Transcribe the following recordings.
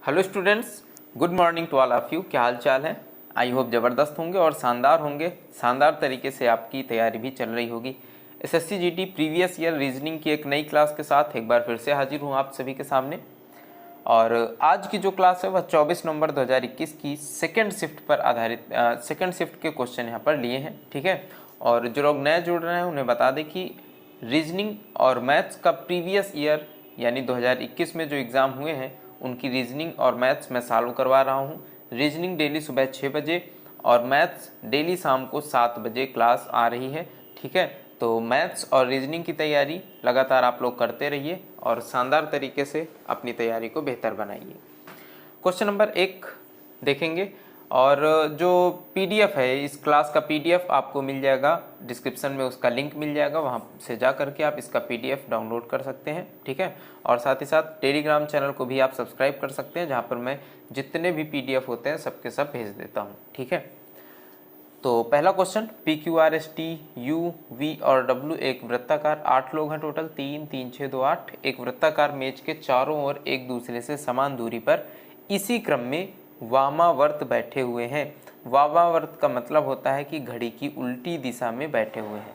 Hello students, good morning to all of you. क्या हाल चाल है? आई होप ज़बरदस्त होंगे और शानदार होंगे। शानदार तरीके से आपकी तैयारी भी चल रही होगी। SSC GD previous year reasoning की एक नई क्लास के साथ एक बार फिर से हाजिर हूँ आप सभी के सामने। और आज की जो क्लास है वह 24 नवंबर 2021 की सेकंड शिफ्ट पर आधारित सेकंड शिफ्ट के क्वेश्चन यहाँ पर लिए हैं, ठीक है। और जो लोग नए जुड़ रहे हैं उन्हें बता दें कि रीजनिंग और मैथ्स का प्रीवियस ईयर यानी 2021 में जो एग्ज़ाम हुए हैं उनकी रीजनिंग और मैथ्स मैं सॉल्व करवा रहा हूँ। रीजनिंग डेली सुबह 6 बजे और मैथ्स डेली शाम को 7 बजे क्लास आ रही है, ठीक है। तो मैथ्स और रीजनिंग की तैयारी लगातार आप लोग करते रहिए और शानदार तरीके से अपनी तैयारी को बेहतर बनाइए। क्वेश्चन नंबर 1 देखेंगे और जो पीडीएफ है इस क्लास का पीडीएफ आपको मिल जाएगा डिस्क्रिप्शन में, उसका लिंक मिल जाएगा, वहाँ से जा करके आप इसका पीडीएफ डाउनलोड कर सकते हैं, ठीक है। और साथ ही साथ टेलीग्राम चैनल को भी आप सब्सक्राइब कर सकते हैं, जहाँ पर मैं जितने भी पीडीएफ होते हैं सबके सब भेज देता हूँ, ठीक है। तो पहला question, P Q R S T U V और डब्ल्यू एक वृत्ताकार, 8 लोग हैं टोटल, 3 3 6 2 8, एक वृत्ताकार मेज के चारों ओर एक दूसरे से समान दूरी पर इसी क्रम में वामावर्त बैठे हुए हैं। वामावर्त का मतलब होता है कि घड़ी की उल्टी दिशा में बैठे हुए हैं,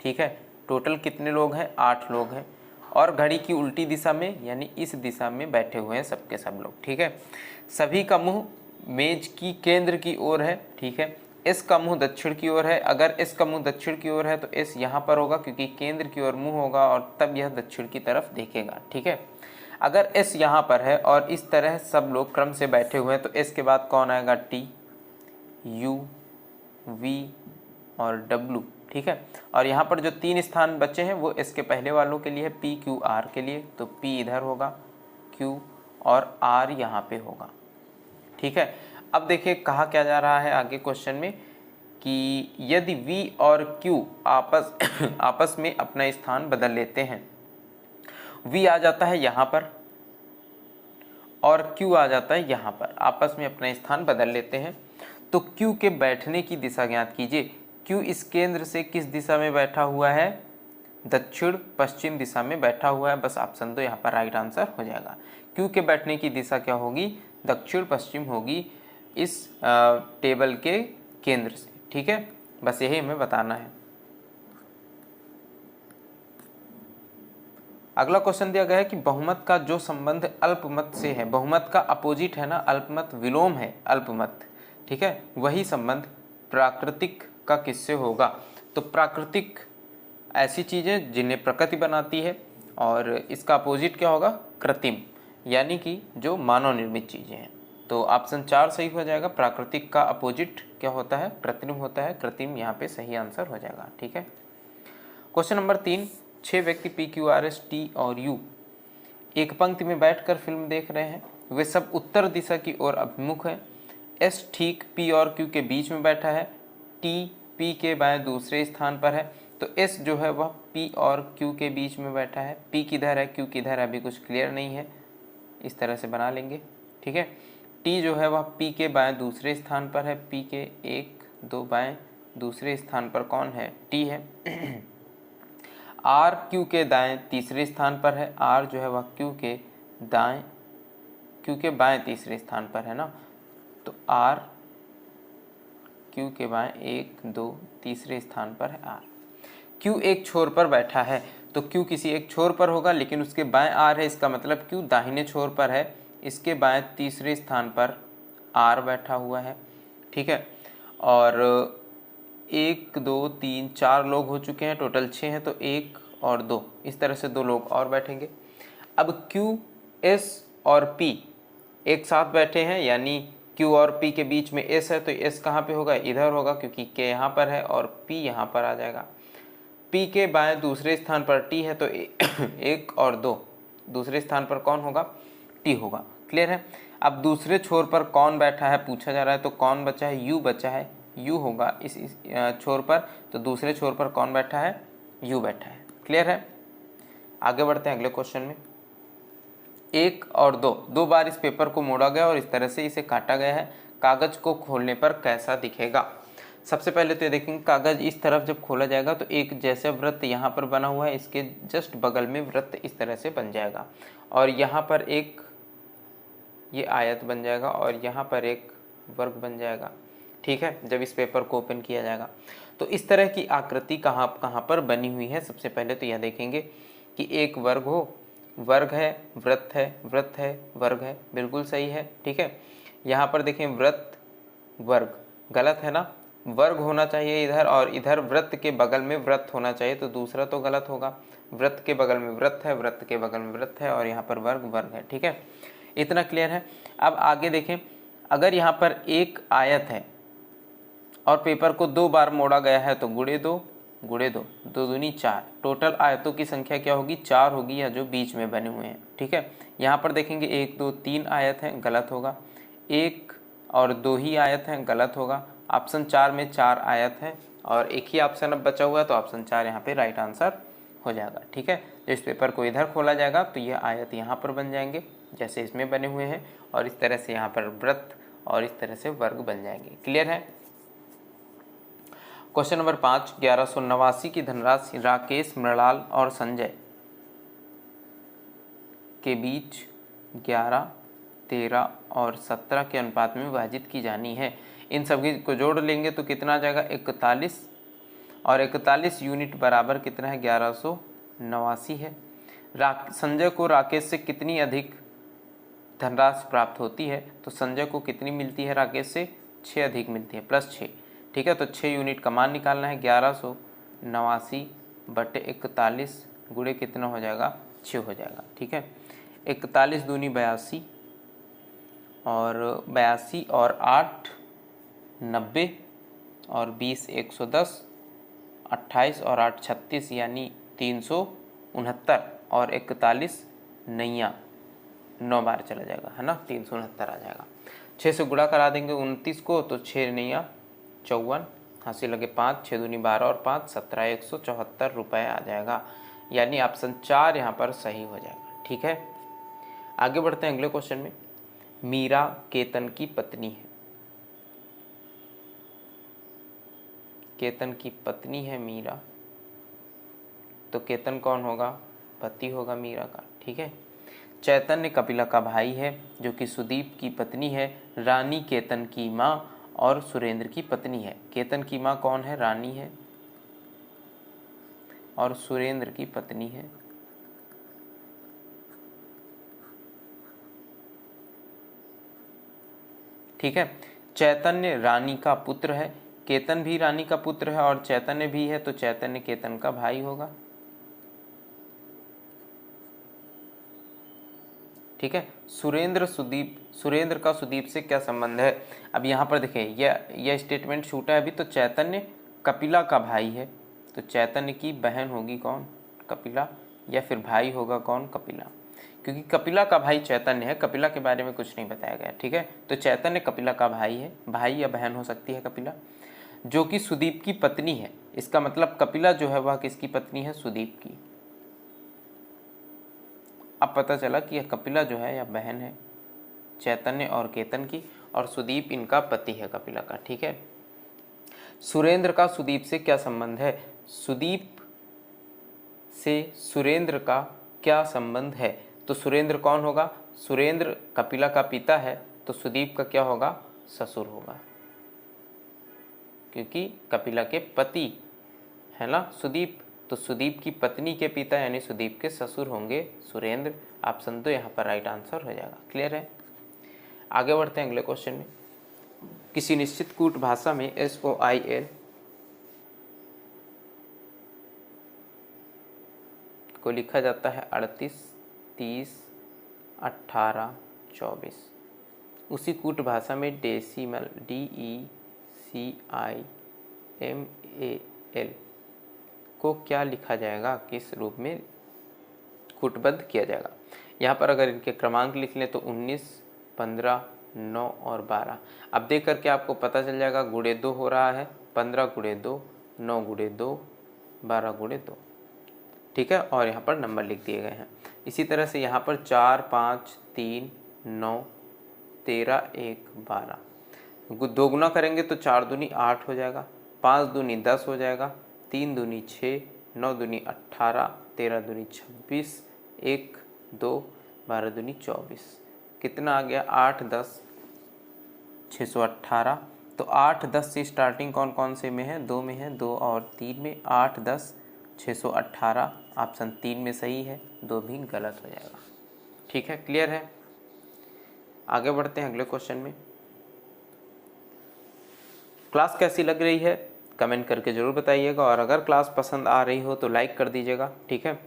ठीक है। टोटल कितने लोग हैं? 8 लोग हैं और घड़ी की उल्टी दिशा में यानी इस दिशा में बैठे हुए हैं सबके सब लोग, ठीक है। सभी का मुंह मेज की केंद्र की ओर है, ठीक है। इस का मुंह दक्षिण की ओर है। अगर इस का मुंह दक्षिण की ओर है तो इस यहाँ पर होगा क्योंकि केंद्र की ओर मुंह होगा और तब यह दक्षिण की तरफ देखेगा, ठीक है। अगर इस यहाँ पर है और इस तरह सब लोग क्रम से बैठे हुए हैं तो इसके बाद कौन आएगा? टी, यू, वी और डब्ल्यू, ठीक है। और यहाँ पर जो 3 स्थान बचे हैं वो इसके पहले वालों के लिए है, पी क्यू आर के लिए। तो पी इधर होगा, क्यू और आर यहाँ पे होगा, ठीक है। अब देखिए कहा क्या जा रहा है आगे क्वेश्चन में कि यदि V और Q आपस में अपना स्थान बदल लेते हैं, V आ जाता है यहाँ पर और Q आ जाता है यहाँ पर, आपस में अपना स्थान बदल लेते हैं, तो Q के बैठने की दिशा ज्ञात कीजिए। Q इस केंद्र से किस दिशा में बैठा हुआ है? दक्षिण पश्चिम दिशा में बैठा हुआ है। बस ऑप्शन 2 यहाँ पर राइट आंसर हो जाएगा। Q के बैठने की दिशा क्या होगी? दक्षिण पश्चिम होगी इस टेबल के केंद्र से, ठीक है। बस यही हमें बताना है। अगला क्वेश्चन दिया गया है कि बहुमत का जो संबंध अल्पमत से है, बहुमत का अपोजिट है ना अल्पमत, विलोम है अल्पमत, ठीक है, वही संबंध प्राकृतिक का किससे होगा? तो प्राकृतिक ऐसी चीज़ें जिन्हें प्रकृति बनाती है और इसका अपोजिट क्या होगा? कृत्रिम, यानी कि जो मानव निर्मित चीज़ें हैं। तो ऑप्शन 4 सही हो जाएगा। प्राकृतिक का अपोजिट क्या होता है? कृत्रिम होता है। कृत्रिम यहाँ पे सही आंसर हो जाएगा, ठीक है। क्वेश्चन नंबर 3, 6 व्यक्ति P Q R S T और यू एक पंक्ति में बैठकर फिल्म देख रहे हैं। वे सब उत्तर दिशा की ओर अभिमुख हैं। एस ठीक पी और क्यू के बीच में बैठा है। टी पी के बाएं दूसरे स्थान पर है। तो एस जो है वह पी और क्यू के बीच में बैठा है। पी किधर है, क्यू किधर है, अभी कुछ क्लियर नहीं है, इस तरह से बना लेंगे, ठीक है। टी जो है वह पी के बाएं दूसरे स्थान पर है। पी के 1 2 बाएं दूसरे स्थान पर कौन है? टी है। आर क्यू के दाएं तीसरे स्थान पर है। आर जो है वह क्यू के दाएं, क्यू के बाएं तीसरे स्थान पर है ना। तो आर क्यू के बाएं 1 2 तीसरे स्थान पर है आर। क्यू एक छोर पर बैठा है, तो क्यू किसी एक छोर पर होगा, लेकिन उसके बाएं आर है, इसका मतलब क्यू दाहिने छोर पर है। इसके बाएं तीसरे स्थान पर आर बैठा हुआ है, ठीक है। और 1 2 3 4 लोग हो चुके हैं, टोटल 6 हैं, तो 1 और 2 इस तरह से 2 लोग और बैठेंगे। अब क्यू एस और पी एक साथ बैठे हैं, यानी क्यू और पी के बीच में एस है, तो एस कहाँ पे होगा? इधर होगा, क्योंकि के यहाँ पर है और पी यहाँ पर आ जाएगा। पी के बाएं दूसरे स्थान पर टी है, तो 1 और 2 दूसरे स्थान पर कौन होगा? टी होगा। क्लियर है। अब दूसरे छोर पर कौन बैठा है पूछा जा रहा है, तो कौन बचा है? यू बचा है। यू होगा इस छोर पर, तो दूसरे छोर पर कौन बैठा है? यू बैठा है। क्लियर है। आगे बढ़ते हैं अगले क्वेश्चन में। 1 और 2 बार इस पेपर को मोड़ा गया और इस तरह से इसे काटा गया है। कागज को खोलने पर कैसा दिखेगा? सबसे पहले तो ये देखेंगे कागज इस तरफ जब खोला जाएगा तो एक जैसे वृत्त यहाँ पर बना हुआ है, इसके जस्ट बगल में वृत्त इस तरह से बन जाएगा और यहाँ पर एक ये आयत बन जाएगा और यहाँ पर एक वर्ग बन जाएगा। ठीक है, जब इस पेपर को ओपन किया जाएगा तो इस तरह की आकृति कहाँ कहाँ पर बनी हुई है। सबसे पहले तो यह देखेंगे कि एक वर्ग हो, वर्ग है, वृत्त है, वृत्त है, वर्ग है, बिल्कुल सही है। ठीक है, यहाँ पर देखें वृत्त वर्ग, गलत है ना, वर्ग होना चाहिए इधर और इधर वृत्त के बगल में वृत्त होना चाहिए, तो दूसरा तो गलत होगा। वृत्त के बगल में वृत्त है, वृत्त के बगल में वृत्त है और यहाँ पर वर्ग वर्ग है। ठीक है, इतना क्लियर है। अब आगे देखें, अगर यहाँ पर एक आयत है और पेपर को 2 बार मोड़ा गया है तो गुणे 2 गुणे 2, 2 दूनी 4, टोटल आयतों की संख्या क्या होगी, 4 होगी, या जो बीच में बने हुए हैं। ठीक है, यहाँ पर देखेंगे 1 2 3 आयत हैं, गलत होगा। 1 और 2 ही आयत हैं, गलत होगा। ऑप्शन 4 में 4 आयत हैं और एक ही ऑप्शन अब बचा हुआ है, तो ऑप्शन 4 यहाँ पे राइट आंसर हो जाएगा। ठीक है, तो इस पेपर को इधर खोला जाएगा तो ये आयत यहाँ पर बन जाएंगे जैसे इसमें बने हुए हैं, और इस तरह से यहाँ पर वृत्त और इस तरह से वर्ग बन जाएंगे। क्लियर है। क्वेश्चन नंबर 5, 1189 की धनराशि राकेश, मृणाल और संजय के बीच 11, 13 और 17 के अनुपात में विभाजित की जानी है। इन सभी को जोड़ लेंगे तो कितना आ जाएगा, 41, और 41 यूनिट बराबर कितना है, 1189 है। संजय को राकेश से कितनी अधिक धनराशि प्राप्त होती है, तो संजय को कितनी मिलती है, राकेश से 6 अधिक मिलती है, +6। ठीक है, तो 6 यूनिट का मान निकालना है, 1189 बटे 41 गुणे कितना हो जाएगा, 6 हो जाएगा। ठीक है, 41 दूनी 82 और 82 और 8 90 और 20 110, 28 और 8 36 यानी 369 और 41 नैया 9 बार चला जाएगा, है ना, 369 आ जाएगा। 6 से गुणा करा देंगे 29 को, तो 6 नैया 54, हासिल लगे 5, 6 दूनी 12 और 5 17, 174 रुपये आ जाएगा, यानी ऑप्शन 4 यहाँ पर सही हो जाएगा। ठीक है, आगे बढ़ते हैं अगले क्वेश्चन में। मीरा केतन की पत्नी है, केतन की पत्नी है मीरा, तो केतन कौन होगा, पति होगा मीरा का। ठीक है, चैतन्य कपिला का भाई है जो कि सुदीप की पत्नी है, रानी केतन की माँ और सुरेंद्र की पत्नी है। केतन की माँ कौन है, रानी है, और सुरेंद्र की पत्नी है। ठीक है, चैतन्य रानी का पुत्र है, केतन भी रानी का पुत्र है और चैतन्य भी है, तो चैतन्य केतन का भाई होगा। ठीक है, सुरेंद्र का सुदीप से क्या संबंध है। अब यहाँ पर देखें, यह स्टेटमेंट छूटा है अभी। तो चैतन्य कपिला का भाई है, तो चैतन्य की बहन होगी कौन, कपिला, या फिर भाई होगा कौन, कपिला, क्योंकि कपिला का भाई चैतन्य है, कपिला के बारे में कुछ नहीं बताया गया। ठीक है, तो चैतन्य कपिला का भाई है, भाई या बहन हो सकती है कपिला, जो कि सुदीप की पत्नी है। इसका मतलब कपिला जो है वह किसकी पत्नी है, सुदीप की। अब पता चला कि यह कपिला जो है यह बहन है चैतन्य और केतन की, और सुदीप इनका पति है कपिला का। ठीक है, सुरेंद्र का सुदीप से क्या संबंध है, सुदीप से सुरेंद्र का क्या संबंध है, तो सुरेंद्र कौन होगा, सुरेंद्र कपिला का पिता है, तो सुदीप का क्या होगा, ससुर होगा, क्योंकि कपिला के पति है ना सुदीप, तो सुदीप की पत्नी के पिता यानी सुदीप के ससुर होंगे सुरेंद्र। ऑप्शन 2 यहाँ पर राइट आंसर हो जाएगा। क्लियर है, आगे बढ़ते हैं अगले क्वेश्चन में। किसी निश्चित कूट भाषा में SOIL को लिखा जाता है 38, 30, 18, 24। उसी कूट भाषा में डेसिमल DECIMAL को क्या लिखा जाएगा, किस रूप में कूटबद्ध किया जाएगा। यहाँ पर अगर इनके क्रमांक लिख लें तो 19, 15, 9 और 12। अब देख करके आपको पता चल जाएगा, गुणे 2 हो रहा है, 15 गुणे 2, 9 गुणे 2, 12 गुणे 2। ठीक है, और यहाँ पर नंबर लिख दिए गए हैं। इसी तरह से यहाँ पर 4, 5, 3, 9, 13, 1, 12। 2 गुना करेंगे तो 4 दूनी 8 हो जाएगा, 5 दूनी 10 हो जाएगा, 3 दूनी 6, 9 दूनी 18, 13 दूनी 26, 1, 2, 12 दूनी 24। कितना आ गया 8 10 618। तो 8 10 से स्टार्टिंग कौन कौन से में है, 2 में है, 2 और 3 में। 8 10 618 ऑप्शन 3 में सही है, 2 भी गलत हो जाएगा। ठीक है, क्लियर है। आगे बढ़ते हैं अगले क्वेश्चन में। क्लास कैसी लग रही है कमेंट करके ज़रूर बताइएगा, और अगर क्लास पसंद आ रही हो तो लाइक कर दीजिएगा। ठीक है,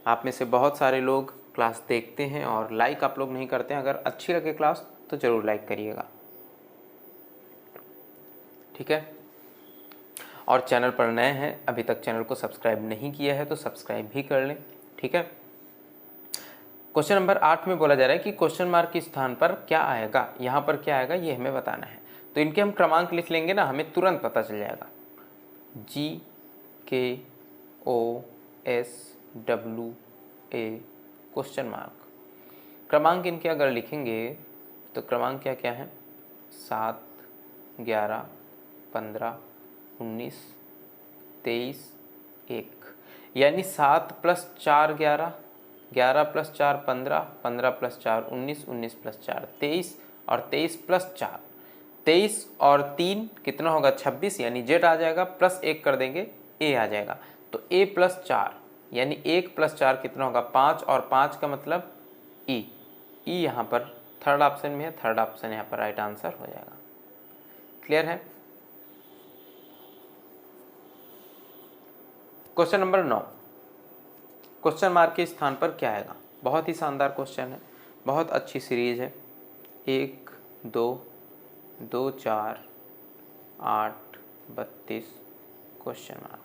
आप में से बहुत सारे लोग क्लास देखते हैं और लाइक आप लोग नहीं करते हैं। अगर अच्छी लगे क्लास तो ज़रूर लाइक करिएगा। ठीक है, और चैनल पर नए हैं, अभी तक चैनल को सब्सक्राइब नहीं किया है तो सब्सक्राइब भी कर लें। ठीक है, क्वेश्चन नंबर 8 में बोला जा रहा है कि क्वेश्चन मार्क के स्थान पर क्या आएगा, यहाँ पर क्या आएगा ये हमें बताना है। तो इनके हम क्रमांक लिख लेंगे ना, हमें तुरंत पता चल जाएगा। GKOSWA question mark. क्रमांक इनके अगर लिखेंगे तो क्रमांक क्या क्या है, 7 11 15 19 23 1, यानी 7 + 4 11, 11 + 4 15, 15 + 4 19, 19 + 4 23 और 23 + 4 23 और 3 कितना होगा 26, यानी जेड आ जाएगा, प्लस 1 कर देंगे ए आ जाएगा। तो ए + 4 यानी 1 + 4 कितना होगा 5, और 5 का मतलब ई। ई यहाँ पर थर्ड ऑप्शन में है, थर्ड ऑप्शन यहाँ पर राइट आंसर हो जाएगा। क्लियर है। क्वेश्चन नंबर 9, क्वेश्चन मार्क के स्थान पर क्या आएगा। बहुत ही शानदार क्वेश्चन है, बहुत अच्छी सीरीज है। 1 2 2 4 8 32 क्वेश्चन मार्क।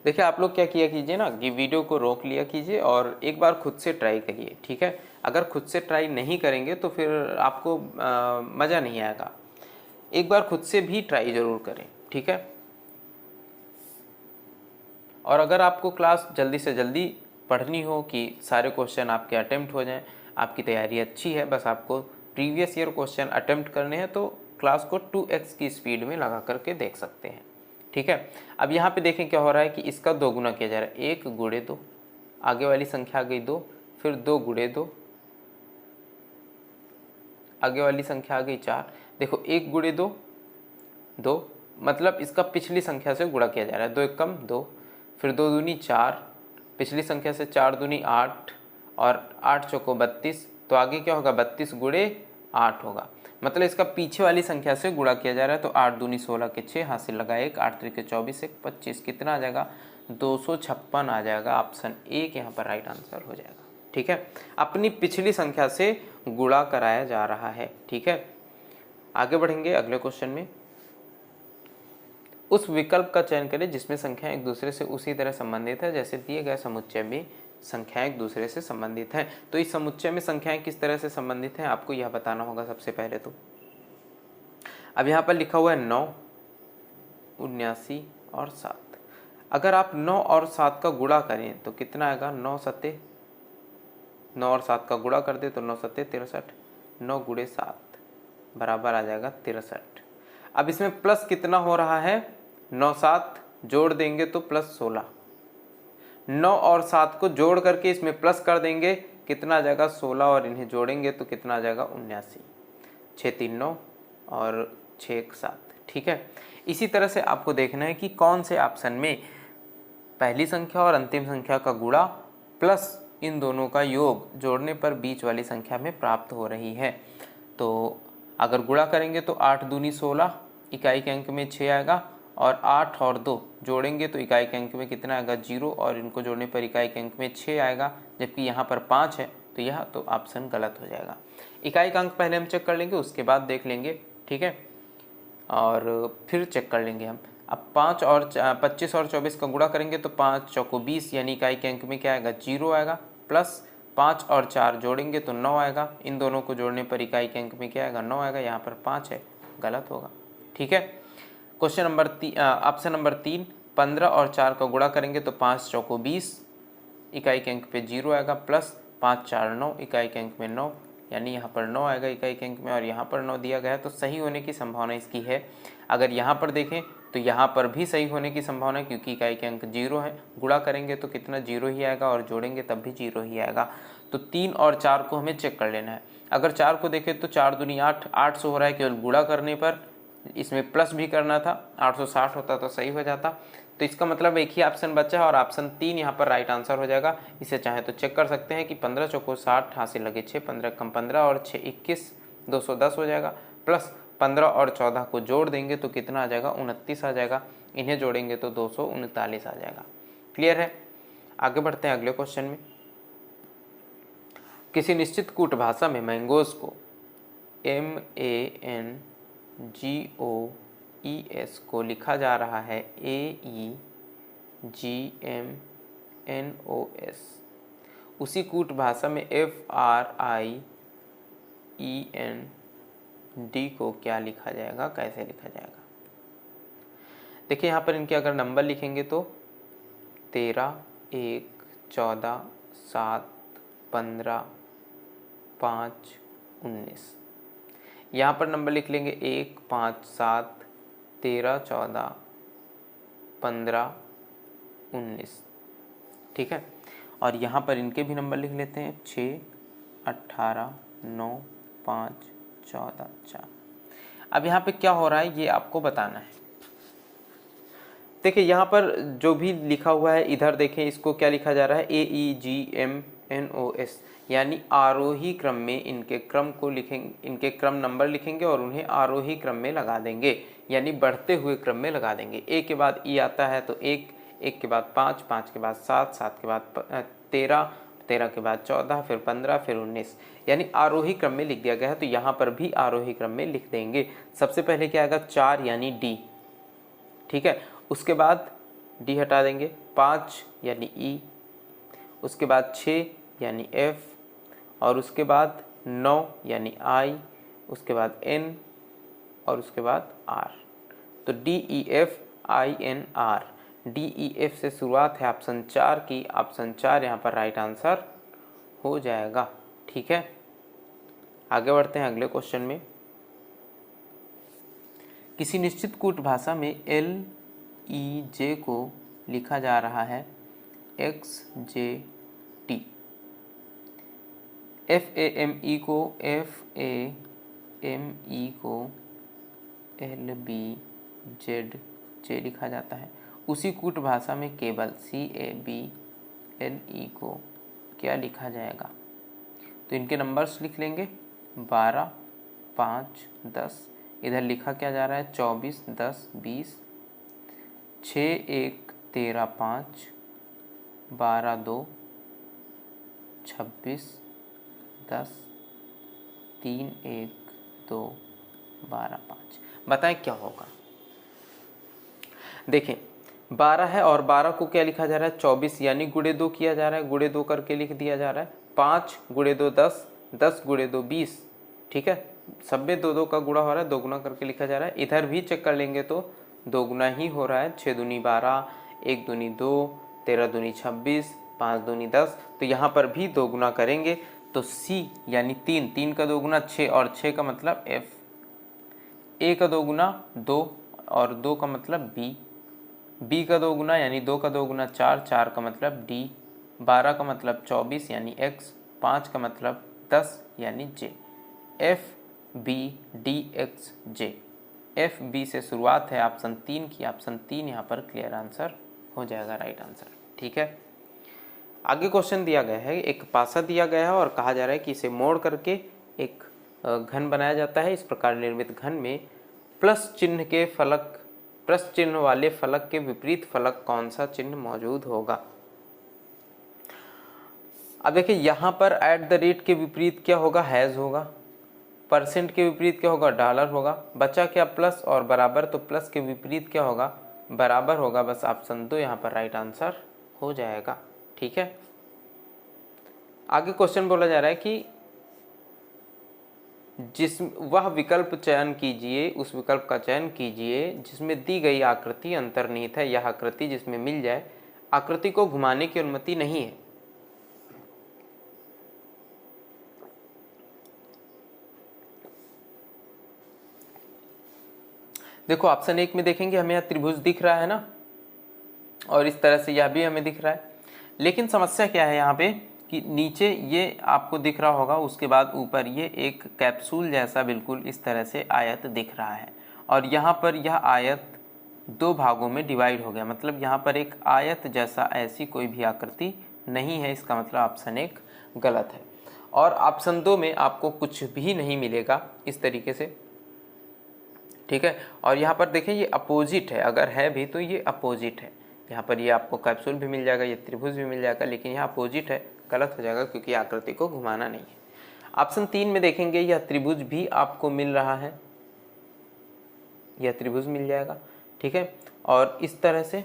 देखिए आप लोग क्या किया कीजिए ना कि वीडियो को रोक लिया कीजिए और एक बार खुद से ट्राई करिए। ठीक है, अगर खुद से ट्राई नहीं करेंगे तो फिर आपको मज़ा नहीं आएगा। एक बार खुद से भी ट्राई ज़रूर करें। ठीक है, और अगर आपको क्लास जल्दी से जल्दी पढ़नी हो कि सारे क्वेश्चन आपके अटेम्प्ट हो जाएं, आपकी तैयारी अच्छी है, बस आपको प्रीवियस ईयर क्वेश्चन अटेम्प्ट करने हैं, तो क्लास को 2x की स्पीड में लगा करके देख सकते हैं। ठीक है, अब यहाँ पे देखें क्या हो रहा है कि इसका 2 गुना किया जा रहा है। 1 गुणे 2, आगे वाली संख्या आ गई 2, फिर 2 गुणे 2, आगे वाली संख्या आ गई 4। देखो 1 गुणे 2 2, मतलब इसका पिछली संख्या से गुणा किया जा रहा है। 2 1 कम 2, फिर 2 दूनी 4, पिछली संख्या से 4 दूनी 8, और 8 चौको 32, तो आगे क्या होगा 32 गुणे 8 होगा। मतलब इसका पीछे वाली संख्या से गुणा किया जा रहा है। तो 8 दूनी 16 के 6, हाथ से लगा 1, 8 3 के 24, 1 25, कितना आ जाएगा 256 आ जाएगा। ऑप्शन 1 यहाँ पर राइट आंसर हो जाएगा। ठीक है, अपनी पिछली संख्या से गुणा कराया जा रहा है। ठीक है, आगे बढ़ेंगे अगले क्वेश्चन में। उस विकल्प का चयन करें जिसमें संख्याएं एक दूसरे से उसी तरह संबंधित है जैसे दिए गए समुच्चय में संख्याएं एक दूसरे से संबंधित हैं। तो इस समुच्चय में संख्याएं किस तरह से संबंधित हैं आपको यह बताना होगा सबसे पहले। तो अब यहाँ पर लिखा हुआ है 9 79 और 7। अगर आप 9 और 7 का गुणा करें तो कितना आएगा 9 सत्ते 9 और 7 का गुणा कर दे तो 9 सत्ते 63, 9 गुणे 7 बराबर आ जाएगा 63। अब इसमें प्लस कितना हो रहा है 9 7 जोड़ देंगे तो प्लस 16, 9 और 7 को जोड़ करके इसमें प्लस कर देंगे कितना आ जाएगा 16, और इन्हें जोड़ेंगे तो कितना आ जाएगा 79, 6 3 9 और 6 1 7। ठीक है, इसी तरह से आपको देखना है कि कौन से ऑप्शन में पहली संख्या और अंतिम संख्या का गुणा प्लस इन दोनों का योग जोड़ने पर बीच वाली संख्या में प्राप्त हो रही है। तो अगर गुणा करेंगे तो 8 दूनी 16, इकाई के अंक में 6 आएगा, और 8 और 2 जोड़ेंगे तो इकाई के अंक में कितना आएगा 0, और इनको जोड़ने पर इकाई के अंक में 6 आएगा, जबकि यहाँ पर 5 है। तो यह तो ऑप्शन गलत हो जाएगा। इकाई का अंक पहले हम चेक कर लेंगे, उसके बाद देख लेंगे। ठीक है, और फिर चेक कर लेंगे हम। अब 5 और 25 और 24 का गुणा करेंगे तो 5 चौको 20, यानी इकाई के अंक में क्या आएगा 0 आएगा, प्लस 5 और 4 जोड़ेंगे तो 9 आएगा, इन दोनों को जोड़ने पर इकाई के अंक में क्या आएगा 9 आएगा, यहाँ पर 5 है, गलत होगा। ठीक है, क्वेश्चन नंबर ऑप्शन नंबर 3, 15 और 4 का गुणा करेंगे तो 5 चौको 20, इकाई के अंक पे 0 आएगा, प्लस 5 4 9, इकाई के अंक में 9, यानी यहाँ पर 9 आएगा इकाई के अंक में, और यहाँ पर 9 दिया गया है, तो सही होने की संभावना इसकी है। अगर यहाँ पर देखें तो यहाँ पर भी सही होने की संभावना है, क्योंकि इकाई के अंक 0 है। गुणा करेंगे तो कितना 0 ही आएगा, और जोड़ेंगे तब भी 0 ही आएगा। तो 3 और 4 को हमें चेक कर लेना है। अगर 4 को देखें तो 4 दूनी 8, 800 हो रहा है केवल गुणा करने पर, इसमें प्लस भी करना था, 860 होता तो सही हो जाता। तो इसका मतलब एक ही ऑप्शन बचा है और ऑप्शन 3 यहाँ पर राइट आंसर हो जाएगा। इसे चाहे तो चेक कर सकते हैं कि 15 चौको 60, हाथ से लगे 6, 15 कम 15 और 6 21, 210 हो जाएगा। प्लस 15 और 14 को जोड़ देंगे तो कितना आ जाएगा, 29 आ जाएगा। इन्हें जोड़ेंगे तो 239 आ जाएगा। क्लियर है? आगे बढ़ते हैं अगले क्वेश्चन में। किसी निश्चित कूट भाषा में मैंगोज को MANGOES को लिखा जा रहा है AEGMNOS। उसी कूट भाषा में FRIEND को क्या लिखा जाएगा, कैसे लिखा जाएगा? देखिए यहाँ पर इनके अगर नंबर लिखेंगे तो 13, 1, 14, 7, 15, 5, 19। यहाँ पर नंबर लिख लेंगे 1, 5, 7, 13, 14, 15, 19। ठीक है, और यहाँ पर इनके भी नंबर लिख लेते हैं 6, 18, 9, 5, 14, 4। अब यहाँ पे क्या हो रहा है ये आपको बताना है। देखिए यहाँ पर जो भी लिखा हुआ है इधर देखें, इसको क्या लिखा जा रहा है, AEGMNOS, यानी आरोही क्रम में इनके क्रम को लिखेंगे, इनके क्रम नंबर लिखेंगे और उन्हें आरोही क्रम में लगा देंगे, यानी बढ़ते हुए क्रम में लगा देंगे। ए के बाद ई आता है तो 1, 1 के बाद 5, 5 के बाद 7, 7 के बाद 13, 13 के बाद 14, फिर 15, फिर 19, यानी आरोही क्रम में लिख दिया गया है। तो यहाँ पर भी आरोही क्रम में लिख देंगे। सबसे पहले क्या आएगा, 4 यानी डी। ठीक है, उसके बाद डी हटा देंगे, 5 यानी ई, उसके बाद 6 यानी एफ, और उसके बाद 9 यानी आई, उसके बाद एन, और उसके बाद आर। तो D E F I N R, D E F से शुरुआत है ऑप्शन 4 की। ऑप्शन 4 यहाँ पर राइट आंसर हो जाएगा। ठीक है, आगे बढ़ते हैं अगले क्वेश्चन में। किसी निश्चित कूट भाषा में LEJ को लिखा जा रहा है XJT, FAME को LBZJ लिखा जाता है। उसी कूट भाषा में केवल CABLE को क्या लिखा जाएगा? तो इनके नंबर्स लिख लेंगे 12, 5, 10। इधर लिखा क्या जा रहा है 24, 10, 20, 6, 1, 13, 5, 12, 2, 26, 10, 3, 1, 2, 12, 5। बताएं क्या होगा? देखें 12 है और 12 को क्या लिखा जा रहा है 24, यानी गुणे 2 किया जा रहा है, गुणे 2 करके लिख दिया जा रहा है। 5 गुणे 2 10, 10 गुणे 2 20। ठीक है, सब में 2 2 का गुणा हो रहा है, 2 गुना करके लिखा जा रहा है। इधर भी चेक कर लेंगे तो 2 गुना ही हो रहा है, 6 दूनी 12, 1 दूनी 2, 13 दूनी 26, 5 दूनी 10। तो यहाँ पर भी 2 गुना करेंगे तो C यानी 3, 3 का 2 गुना 6, और 6 का मतलब F, A का 2 गुना 2 और 2 का मतलब B, B का 2 गुना यानी 2 का 2 गुना 4, 4 का मतलब D, 12 का मतलब 24 यानी X, 5 का मतलब 10 यानी J। FBDXJ, FB से शुरुआत है ऑप्शन 3 की। ऑप्शन 3 यहाँ पर क्लियर आंसर हो जाएगा, राइट आंसर। ठीक है, आगे क्वेश्चन दिया गया है, एक पासा दिया गया है और कहा जा रहा है कि इसे मोड़ करके एक घन बनाया जाता है। इस प्रकार निर्मित घन में प्लस चिन्ह वाले फलक के विपरीत फलक कौन सा चिन्ह मौजूद होगा? अब देखिए यहाँ पर @ के विपरीत क्या होगा, हैज होगा। परसेंट के विपरीत क्या होगा, डॉलर होगा। बचा क्या, प्लस और बराबर, तो प्लस के विपरीत क्या होगा, बराबर होगा। बस ऑप्शन 2 यहाँ पर राइट आंसर हो जाएगा। ठीक है, आगे क्वेश्चन बोला जा रहा है कि वह विकल्प चयन कीजिए, उस विकल्प का चयन कीजिए जिसमें दी गई आकृति अंतर्निहित है। यह आकृति जिसमें मिल जाए, आकृति को घुमाने की अनुमति नहीं है। देखो ऑप्शन 1 में देखेंगे हमें यहाँ त्रिभुज दिख रहा है ना, और इस तरह से यह भी हमें दिख रहा है। लेकिन समस्या क्या है यहाँ पे कि नीचे ये आपको दिख रहा होगा, उसके बाद ऊपर ये एक कैप्सूल जैसा बिल्कुल इस तरह से आयत दिख रहा है, और यहाँ पर यह आयत दो भागों में डिवाइड हो गया, मतलब यहाँ पर एक आयत जैसा ऐसी कोई भी आकृति नहीं है। इसका मतलब ऑप्शन 1 गलत है। और ऑप्शन 2 में आपको कुछ भी नहीं मिलेगा इस तरीके से, ठीक है। और यहाँ पर देखें ये अपोजिट है, अगर है भी तो ये अपोजिट है। यहाँ पर ये आपको कैप्सूल भी मिल जाएगा, ये त्रिभुज भी मिल जाएगा, लेकिन यहाँ अपोजिट है, गलत हो जाएगा क्योंकि आकृति को घुमाना नहीं है। ऑप्शन 3 में देखेंगे यह त्रिभुज भी आपको मिल रहा है, यह त्रिभुज मिल जाएगा, ठीक है। और इस तरह से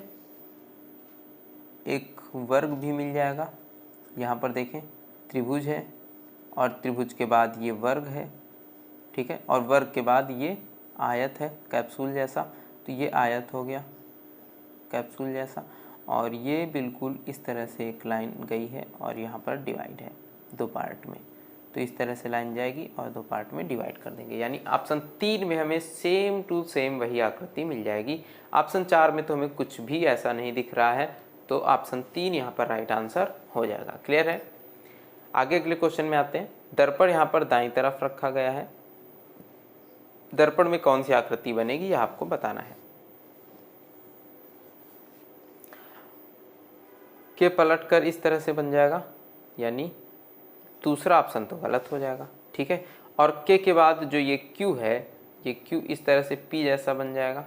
एक वर्ग भी मिल जाएगा, यहाँ पर देखें त्रिभुज है और त्रिभुज के बाद ये वर्ग है, ठीक है, और वर्ग के बाद ये आयत है कैप्सूल जैसा, तो ये आयत हो गया कैप्सूल जैसा, और ये बिल्कुल इस तरह से एक लाइन गई है और यहाँ पर डिवाइड है 2 पार्ट में, तो इस तरह से लाइन जाएगी और 2 पार्ट में डिवाइड कर देंगे, यानी ऑप्शन 3 में हमें सेम टू सेम वही आकृति मिल जाएगी। ऑप्शन 4 में तो हमें कुछ भी ऐसा नहीं दिख रहा है, तो ऑप्शन 3 यहाँ पर राइट आंसर हो जाएगा। क्लियर है। आगे अगले क्वेश्चन में आते हैं। दर्पण यहाँ पर दाईं तरफ रखा गया है, दर्पण में कौन सी आकृति बनेगी यह आपको बताना है। के पलटकर इस तरह से बन जाएगा, यानी दूसरा ऑप्शन तो गलत हो जाएगा, ठीक है। और के बाद जो ये क्यू है, ये क्यू इस तरह से पी जैसा बन जाएगा,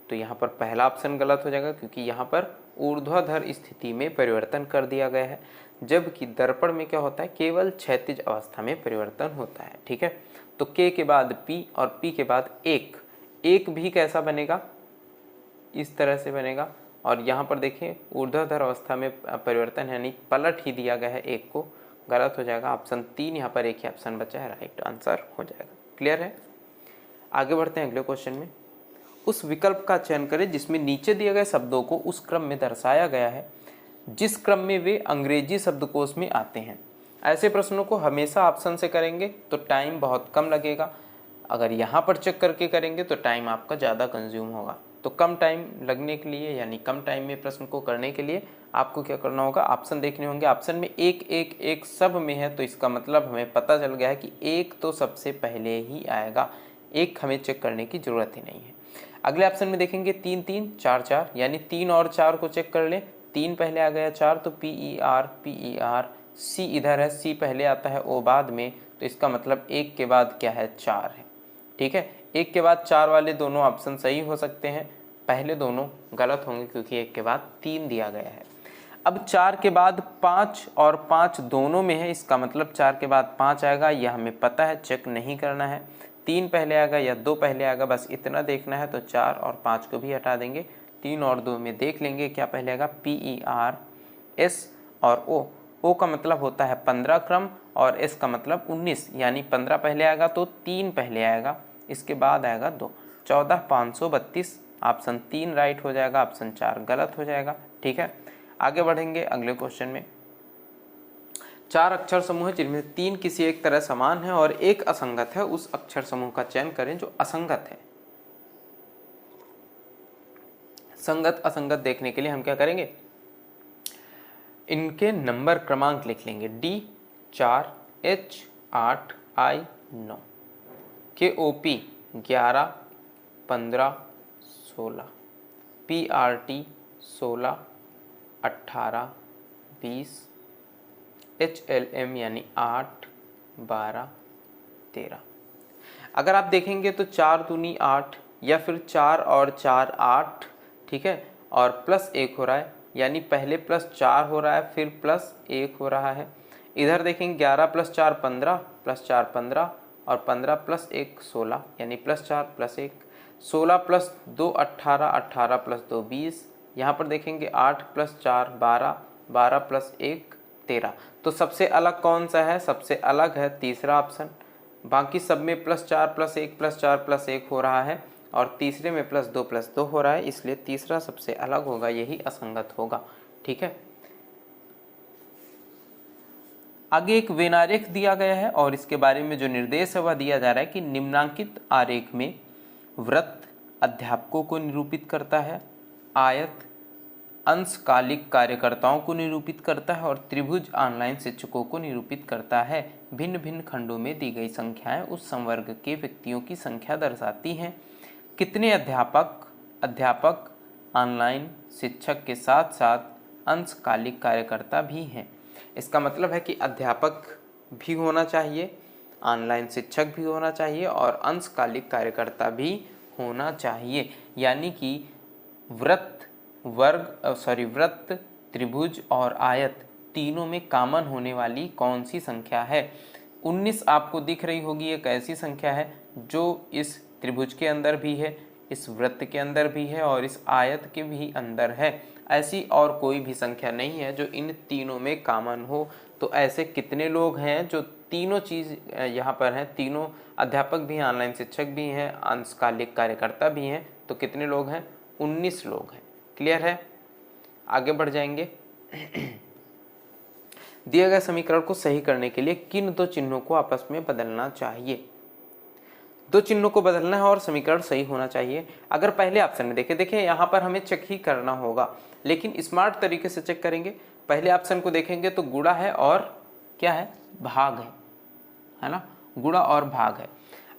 तो यहाँ पर पहला ऑप्शन गलत हो जाएगा क्योंकि यहाँ पर ऊर्ध्वाधर स्थिति में परिवर्तन कर दिया गया है, जबकि दर्पण में क्या होता है, केवल क्षैतिज अवस्था में परिवर्तन होता है, ठीक है। तो के बाद पी और पी के बाद एक भी कैसा बनेगा, इस तरह से बनेगा, और यहाँ पर देखें ऊर्ध्वाधर अवस्था में परिवर्तन है, यानी पलट ही दिया गया है एक को, गलत हो जाएगा। ऑप्शन 3 यहाँ पर एक ही ऑप्शन बचा है, राइट आंसर हो जाएगा। क्लियर है। आगे बढ़ते हैं अगले क्वेश्चन में। उस विकल्प का चयन करें जिसमें नीचे दिए गए शब्दों को उस क्रम में दर्शाया गया है जिस क्रम में वे अंग्रेजी शब्दकोश में आते हैं। ऐसे प्रश्नों को हमेशा ऑप्शन से करेंगे तो टाइम बहुत कम लगेगा, अगर यहाँ पर चेक करके करेंगे तो टाइम आपका ज़्यादा कंज्यूम होगा। तो कम टाइम लगने के लिए, यानी कम टाइम में प्रश्न को करने के लिए आपको क्या करना होगा, ऑप्शन देखने होंगे। ऑप्शन में एक सब में है, तो इसका मतलब हमें पता चल गया है कि एक तो सबसे पहले ही आएगा, एक हमें चेक करने की ज़रूरत ही नहीं है। अगले ऑप्शन में देखेंगे 3 3 4 4, यानी 3 और 4 को चेक कर लें। 3 पहले आ गया, 4 तो PER, C इधर है, C पहले आता है, O बाद में, तो इसका मतलब एक के बाद क्या है, 4 है, ठीक है। एक के बाद 4 वाले दोनों ऑप्शन सही हो सकते हैं, पहले दोनों गलत होंगे क्योंकि एक के बाद 3 दिया गया है। अब 4 के बाद 5 और 5 दोनों में है, इसका मतलब 4 के बाद 5 आएगा, यह हमें पता है, चेक नहीं करना है। 3 पहले आएगा या 2 पहले आएगा, बस इतना देखना है, तो 4 और 5 को भी हटा देंगे, 3 और 2 में देख लेंगे क्या पहले आएगा, PER, S और O का मतलब होता है 15 क्रम और S का मतलब 19, यानी 15 पहले आएगा तो 3 पहले आएगा, इसके बाद आएगा 2, 14 532, ऑप्शन 3 राइट हो जाएगा, ऑप्शन 4 गलत हो जाएगा, ठीक है। आगे बढ़ेंगे अगले क्वेश्चन में। 4 अक्षर समूह है जिनमें 3 किसी एक तरह समान है और एक असंगत है, उस अक्षर समूह का चयन करें जो असंगत है। संगत असंगत देखने के लिए हम क्या करेंगे, इनके नंबर क्रमांक लिख लेंगे, D 4, H 8, I 9, KOP 11, 15, 16, PRT 16, 18, 20, HLM यानी 8, 12, 13। अगर आप देखेंगे तो 4 दूनी 8, या फिर 4 और 4 8, ठीक है, और प्लस 1 हो रहा है, यानी पहले प्लस 4 हो रहा है फिर प्लस 1 हो रहा है। इधर देखेंगे 11 + 4 15, + 4 15, और 15 + 1 16, यानी +4 + 1, 16 + 2 18, 18 + 2 20। यहाँ पर देखेंगे 8 + 4 12, 12 + 1 13। तो सबसे अलग कौन सा है, सबसे अलग है तीसरा ऑप्शन, बाकी सब में +4 + 1 +4 + 1 हो रहा है और तीसरे में +2 + 2 हो रहा है, इसलिए तीसरा सबसे अलग होगा, यही असंगत होगा, ठीक है। आगे एक वेन आरेख दिया गया है और इसके बारे में जो निर्देश है वह दिया जा रहा है कि निम्नांकित आरेख में वृत्त अध्यापकों को निरूपित करता है, आयत अंशकालिक कार्यकर्ताओं को निरूपित करता है और त्रिभुज ऑनलाइन शिक्षकों को निरूपित करता है। भिन्न भिन्न खंडों में दी गई संख्याएं उस संवर्ग के व्यक्तियों की संख्या दर्शाती हैं। कितने अध्यापक ऑनलाइन शिक्षक के साथ साथ अंशकालिक कार्यकर्ता भी हैं। इसका मतलब है कि अध्यापक भी होना चाहिए, ऑनलाइन शिक्षक भी होना चाहिए और अंशकालिक कार्यकर्ता भी होना चाहिए। यानी कि वृत्त, त्रिभुज और आयत तीनों में कॉमन होने वाली कौन सी संख्या है। 19 आपको दिख रही होगी, एक ऐसी संख्या है जो इस त्रिभुज के अंदर भी है, इस वृत्त के अंदर भी है और इस आयत के भी अंदर है। ऐसी और कोई भी संख्या नहीं है जो इन तीनों में कॉमन हो। तो ऐसे कितने लोग हैं जो तीनों चीज़ यहाँ पर हैं, तीनों अध्यापक भी हैं, ऑनलाइन शिक्षक भी हैं, अंशकालिक कार्यकर्ता भी हैं। तो कितने लोग हैं? 19 लोग हैं। क्लियर है? आगे बढ़ जाएंगे। दिए गए समीकरण को सही करने के लिए किन दो चिन्हों को आपस में बदलना चाहिए? दो चिन्हों को बदलना है और समीकरण सही होना चाहिए। अगर पहले ऑप्शन में देखिए यहाँ पर हमें चेक ही करना होगा, लेकिन स्मार्ट तरीके से चेक करेंगे। पहले ऑप्शन को देखेंगे तो गुणा है और क्या है? भाग है ना? गुणा और भाग है।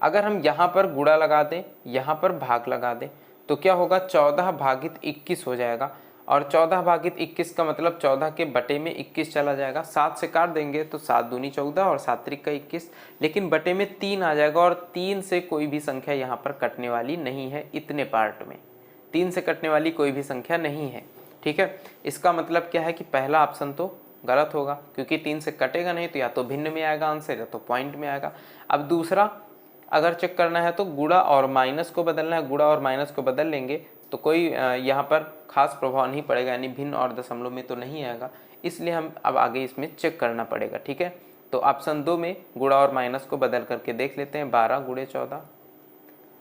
अगर हम यहाँ पर गुणा लगा दें, यहाँ पर भाग लगा दें तो क्या होगा? 14 भागित 21 हो जाएगा। और 14 भागित 21 का मतलब 14 के बटे में 21 चला जाएगा। 7 से काट देंगे तो 7 दूनी 14 और 7 त्रिक 21, लेकिन बटे में 3 आ जाएगा और 3 से कोई भी संख्या यहाँ पर कटने वाली नहीं है। इतने पार्ट में 3 से कटने वाली कोई भी संख्या नहीं है। ठीक है, इसका मतलब क्या है कि पहला ऑप्शन तो गलत होगा, क्योंकि 3 से कटेगा नहीं तो या तो भिन्न में आएगा आंसर या तो पॉइंट में आएगा। अब दूसरा अगर चेक करना है तो गुणा और माइनस को बदलना है। गुणा और माइनस को बदल लेंगे तो कोई यहाँ पर खास प्रभाव नहीं पड़ेगा, यानी भिन्न और दशमलव में तो नहीं आएगा। इसलिए हम अब आगे इसमें चेक करना पड़ेगा। ठीक है, तो ऑप्शन 2 में गुणा और माइनस को बदल करके देख लेते हैं। 12 गुणे 14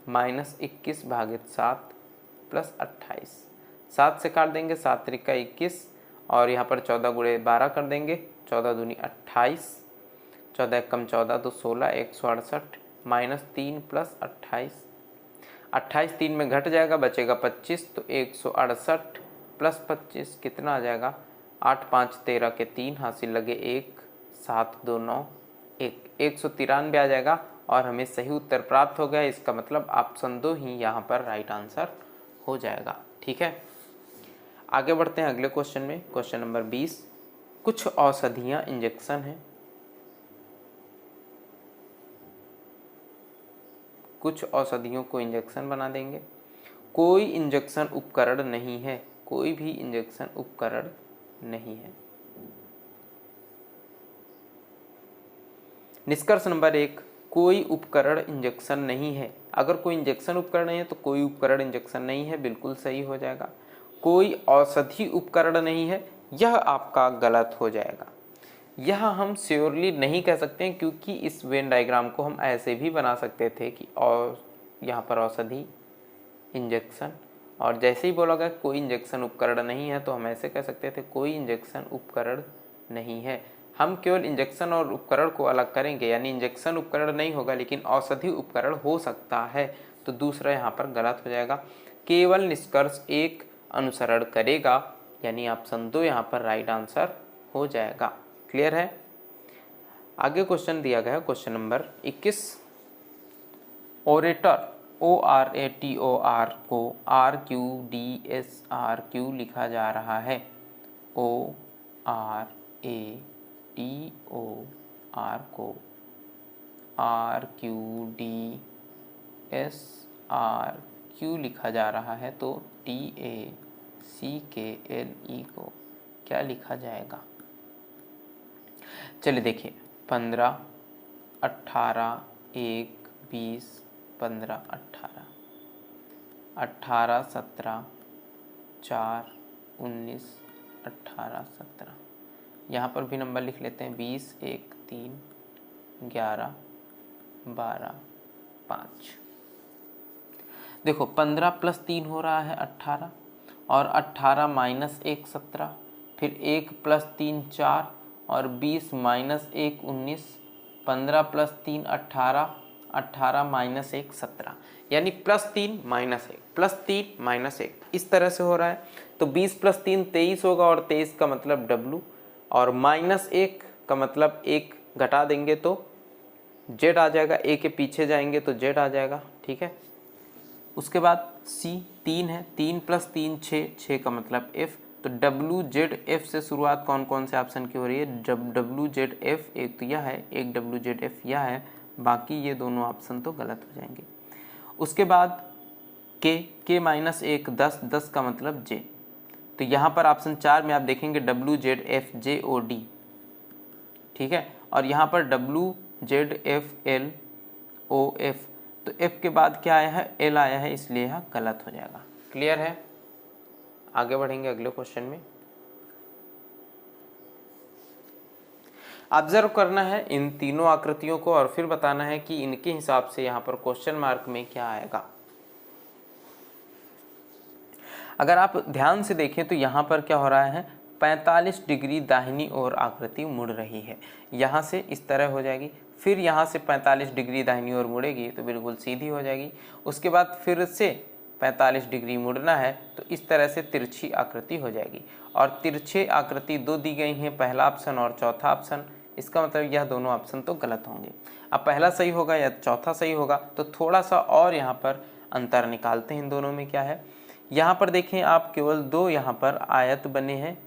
माइनस 21 भागित 7 प्लस 28। 7 से काट देंगे, 7 त्रिक 21 और यहाँ पर 14 गुणे 12 कर देंगे। 14 दूनी 28, 14 कम 14 तो 16, 168 माइनस 3 प्लस 28। 28 3 में घट जाएगा, बचेगा 25, तो 168 प्लस 25 कितना आ जाएगा? 8 5 13 के 3, हासिल लगे 1, 7 2 9 1, 193 आ जाएगा और हमें सही उत्तर प्राप्त हो गया। इसका मतलब ऑप्शन 2 ही यहाँ पर राइट आंसर हो जाएगा। ठीक है, आगे बढ़ते हैं अगले क्वेश्चन में। Question number 20। कुछ औषधियाँ इंजेक्शन हैं, कुछ औषधियों को इंजेक्शन बना देंगे। कोई इंजेक्शन उपकरण नहीं है, कोई भी इंजेक्शन उपकरण नहीं है। निष्कर्ष नंबर 1, कोई उपकरण इंजेक्शन नहीं है। अगर कोई इंजेक्शन उपकरण नहीं है तो कोई उपकरण इंजेक्शन नहीं है, बिल्कुल सही हो जाएगा। कोई औषधि उपकरण नहीं है, यह आपका गलत हो जाएगा। यह हम श्योरली नहीं कह सकते हैं, क्योंकि इस वेन डायग्राम को हम ऐसे भी बना सकते थे कि और यहाँ पर औषधि इंजेक्शन, और जैसे ही बोला गया कोई इंजेक्शन उपकरण नहीं है तो हम ऐसे कह सकते थे कोई इंजेक्शन उपकरण नहीं है। हम केवल इंजेक्शन और उपकरण को अलग करेंगे, यानी इंजेक्शन उपकरण नहीं होगा लेकिन औषधि उपकरण हो सकता है, तो दूसरा यहाँ पर गलत हो जाएगा। केवल निष्कर्ष 1 अनुसरण करेगा, यानी ऑप्शन 2 यहाँ पर राइट आंसर हो जाएगा। क्लियर है? आगे क्वेश्चन दिया गया क्वेश्चन नंबर 21। ओरेटर ORATOR को RQDSRQ लिखा जा रहा है। ORATOR को RQDSRQ लिखा जा रहा है, तो TACKLE को क्या लिखा जाएगा? चलिए देखिए, 15 18 1 20 15 18 18 17 4 19 18 17, यहाँ पर भी नंबर लिख लेते हैं 20 1 3 11 12 5। देखो 15 प्लस 3 हो रहा है 18, और 18 माइनस 1 17, फिर 1 प्लस 3 4 और 20 माइनस 1 19, 15 प्लस 3 18, 18 माइनस 1 17, यानी +3 -1 +3 -1 इस तरह से हो रहा है। तो 20 + 3 23 होगा और 23 का मतलब W, और -1 का मतलब 1 घटा देंगे तो Z आ जाएगा, A के पीछे जाएंगे तो Z आ जाएगा। ठीक है, उसके बाद C 3 है, 3 + 3 6, 6 का मतलब F। तो WZF से शुरुआत कौन कौन से ऑप्शन की हो रही है? WZF, एक तो यह है, एक WZF यह है, बाकी ये दोनों ऑप्शन तो गलत हो जाएंगे। उसके बाद K -1 10, 10 का मतलब J। तो यहाँ पर ऑप्शन 4 में आप देखेंगे WZFJOD, ठीक है, और यहाँ पर WZFLOF, तो F के बाद क्या आया है? L आया है, इसलिए यह गलत हो जाएगा। क्लियर है? आगे बढ़ेंगे अगले क्वेश्चन में। ऑब्जर्व करना है इन तीनों आकृतियों को और फिर बताना है कि इनके हिसाब से यहाँ पर क्वेश्चन मार्क में क्या आएगा। अगर आप ध्यान से देखें तो यहाँ पर क्या हो रहा है? 45 डिग्री दाहिनी ओर आकृति मुड़ रही है। यहाँ से इस तरह हो जाएगी, फिर यहाँ से 45 डिग्री दाहिनी ओर मुड़ेगी तो बिल्कुल सीधी हो जाएगी। उसके बाद फिर से 45 डिग्री मुड़ना है तो इस तरह से तिरछी आकृति हो जाएगी। और तिरछे आकृति दो दी गई हैं, पहला ऑप्शन और चौथा ऑप्शन। इसका मतलब यह दोनों ऑप्शन तो गलत होंगे। अब पहला सही होगा या चौथा सही होगा, तो थोड़ा सा और यहाँ पर अंतर निकालते हैं इन दोनों में क्या है। यहाँ पर देखें आप, केवल दो यहाँ पर आयत बने हैं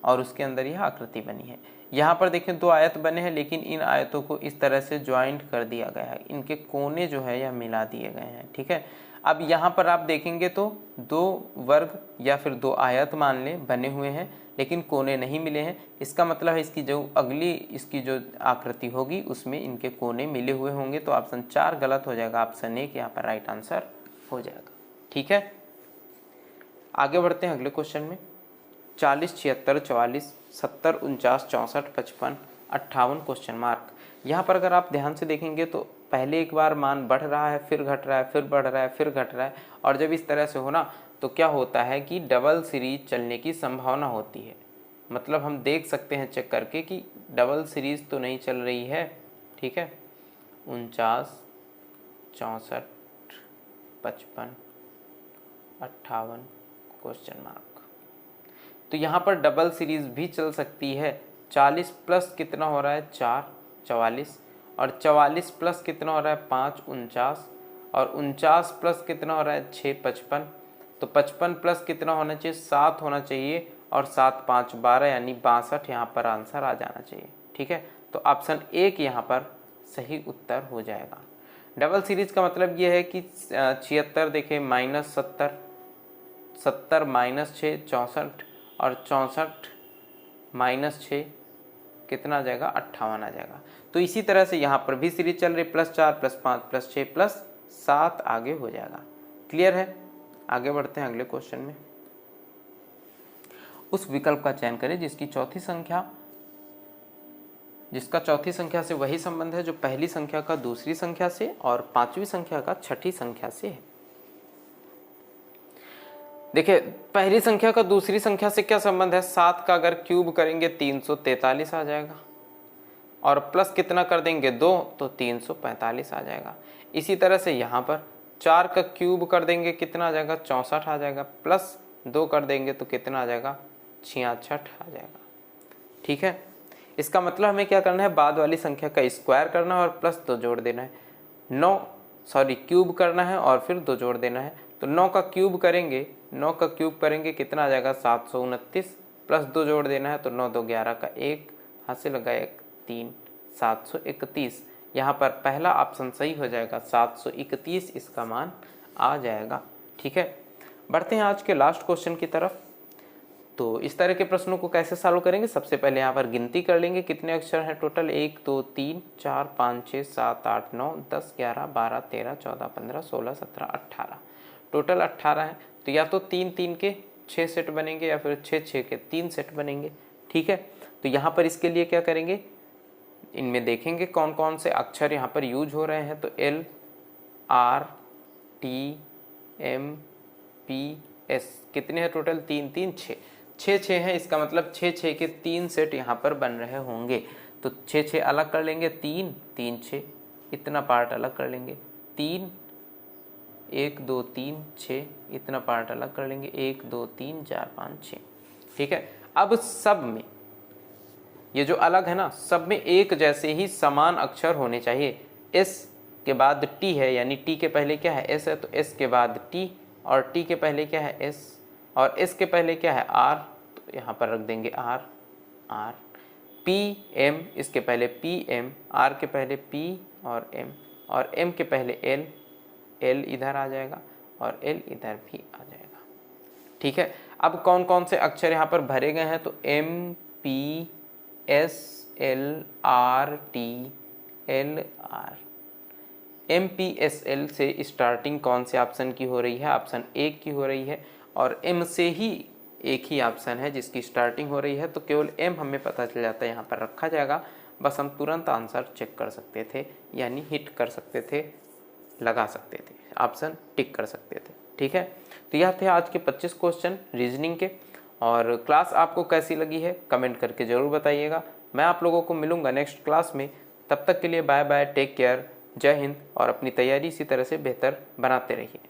और उसके अंदर यह आकृति बनी है। यहाँ पर देखें दो आयत बने हैं, लेकिन इन आयतों को इस तरह से ज्वाइंट कर दिया गया है, इनके कोने जो है यह मिला दिए गए हैं। ठीक है, अब यहाँ पर आप देखेंगे तो दो वर्ग या फिर दो आयत मान लें बने हुए हैं, लेकिन कोने नहीं मिले हैं। इसका मतलब है इसकी जो अगली इसकी जो आकृति होगी उसमें इनके कोने मिले हुए होंगे। तो ऑप्शन 4 गलत हो जाएगा, ऑप्शन 1 यहाँ पर राइट आंसर हो जाएगा। ठीक है, आगे बढ़ते हैं अगले क्वेश्चन में। 40 76 44 70 49 64 55 58 क्वेश्चन मार्क। यहाँ पर अगर आप ध्यान से देखेंगे तो पहले एक बार मान बढ़ रहा है, फिर घट रहा है, फिर बढ़ रहा है, फिर घट रहा है। और जब इस तरह से हो ना तो क्या होता है कि डबल सीरीज चलने की संभावना होती है। मतलब हम देख सकते हैं चेक करके कि डबल सीरीज तो नहीं चल रही है। ठीक है, 49 64 55 58 क्वेश्चन मार्क। तो यहाँ पर डबल सीरीज भी चल सकती है। 40 प्लस कितना हो रहा है? 4 44, और 44 प्लस कितना हो रहा है? 5 49, और 49 प्लस कितना हो रहा है? 6 55। तो 55 प्लस कितना होना चाहिए? 7 होना चाहिए, और 7 5 12 यानी 62 यहाँ पर आंसर आ जाना चाहिए। ठीक है, तो ऑप्शन 1 यहाँ पर सही उत्तर हो जाएगा। डबल सीरीज का मतलब ये है कि 76 देखें -70, 70 -6 64, और 64 -6 कितना आ जाएगा? 58 आ जाएगा। तो इसी तरह से यहाँ पर भी सीरीज चल रही, +4 +5 +6 +7 आगे हो जाएगा। क्लियर है? आगे बढ़ते हैं अगले क्वेश्चन में। उस विकल्प का चयन करें जिसका चौथी संख्या से वही संबंध है जो पहली संख्या का दूसरी संख्या से और पांचवी संख्या का छठी संख्या से है। देखिए, पहली संख्या का दूसरी संख्या से क्या संबंध है? 7 का अगर क्यूब करेंगे 343 आ जाएगा, और प्लस कितना कर देंगे 2 तो 345 आ जाएगा। इसी तरह से यहाँ पर 4 का क्यूब कर देंगे कितना आ जाएगा? 64 आ जाएगा, प्लस 2 कर देंगे तो कितना आ जाएगा? 66 आ जाएगा। ठीक है, इसका मतलब हमें क्या करना है? बाद वाली संख्या का स्क्वायर करना है और प्लस 2 जोड़ देना है। क्यूब करना है और फिर 2 जोड़ देना है। तो 9 का क्यूब करेंगे कितना आ जाएगा? 729, प्लस 2 जोड़ देना है तो 9 2 11 का 1, हाथ से लगा 1 3 731। यहाँ पर पहला ऑप्शन सही हो जाएगा, 731 इसका मान आ जाएगा। ठीक है, बढ़ते हैं आज के लास्ट क्वेश्चन की तरफ। तो इस तरह के प्रश्नों को कैसे सॉल्व करेंगे? सबसे पहले यहाँ पर गिनती कर लेंगे कितने अक्षर हैं टोटल। 1 2 3 4 5 6 7 8 9 10 11 12 13 14 15 16 17 18, टोटल 18 है। तो या तो 3 3 के 6 सेट बनेंगे या फिर 6 6 के 3 सेट बनेंगे। ठीक है, तो यहाँ पर इसके लिए क्या करेंगे, इनमें देखेंगे कौन कौन से अक्षर यहाँ पर यूज हो रहे हैं। तो L R T M P S कितने हैं टोटल? 3 3 6 6 हैं। इसका मतलब 6 6 के 3 सेट यहाँ पर बन रहे होंगे। तो 6 6 अलग कर लेंगे, 3 3 6 इतना पार्ट अलग कर लेंगे। 3 1 2 3 6 इतना पार्ट अलग कर लेंगे। 1 2 3 4 5 6। ठीक है, अब सब में ये जो अलग है ना, सब में एक जैसे ही समान अक्षर होने चाहिए। एस के बाद टी है, यानी टी के पहले क्या है, एस है, तो एस के बाद टी, और टी के पहले क्या है, एस, और एस के पहले क्या है, आर, तो यहाँ पर रख देंगे आर। आर पी एम, इसके पहले पी एम, आर के पहले पी और एम के पहले एल, एल इधर आ जाएगा और एल इधर भी आ जाएगा। ठीक है, अब कौन कौन से अक्षर यहाँ पर भरे गए हैं, तो M P S L R T L R. M P S L से स्टार्टिंग कौन से ऑप्शन की हो रही है, ऑप्शन ए की हो रही है, और एम से ही एक ही ऑप्शन है जिसकी स्टार्टिंग हो रही है, तो केवल एम हमें पता चल जाता है, यहाँ पर रखा जाएगा। बस हम तुरंत आंसर चेक कर सकते थे, यानी हिट कर सकते थे, लगा सकते थे, ऑप्शन टिक कर सकते थे। ठीक है, तो यह थे आज के 25 क्वेश्चन रीजनिंग के। और क्लास आपको कैसी लगी है कमेंट करके ज़रूर बताइएगा। मैं आप लोगों को मिलूंगा नेक्स्ट क्लास में, तब तक के लिए बाय बाय, टेक केयर, जय हिंद, और अपनी तैयारी इसी तरह से बेहतर बनाते रहिए।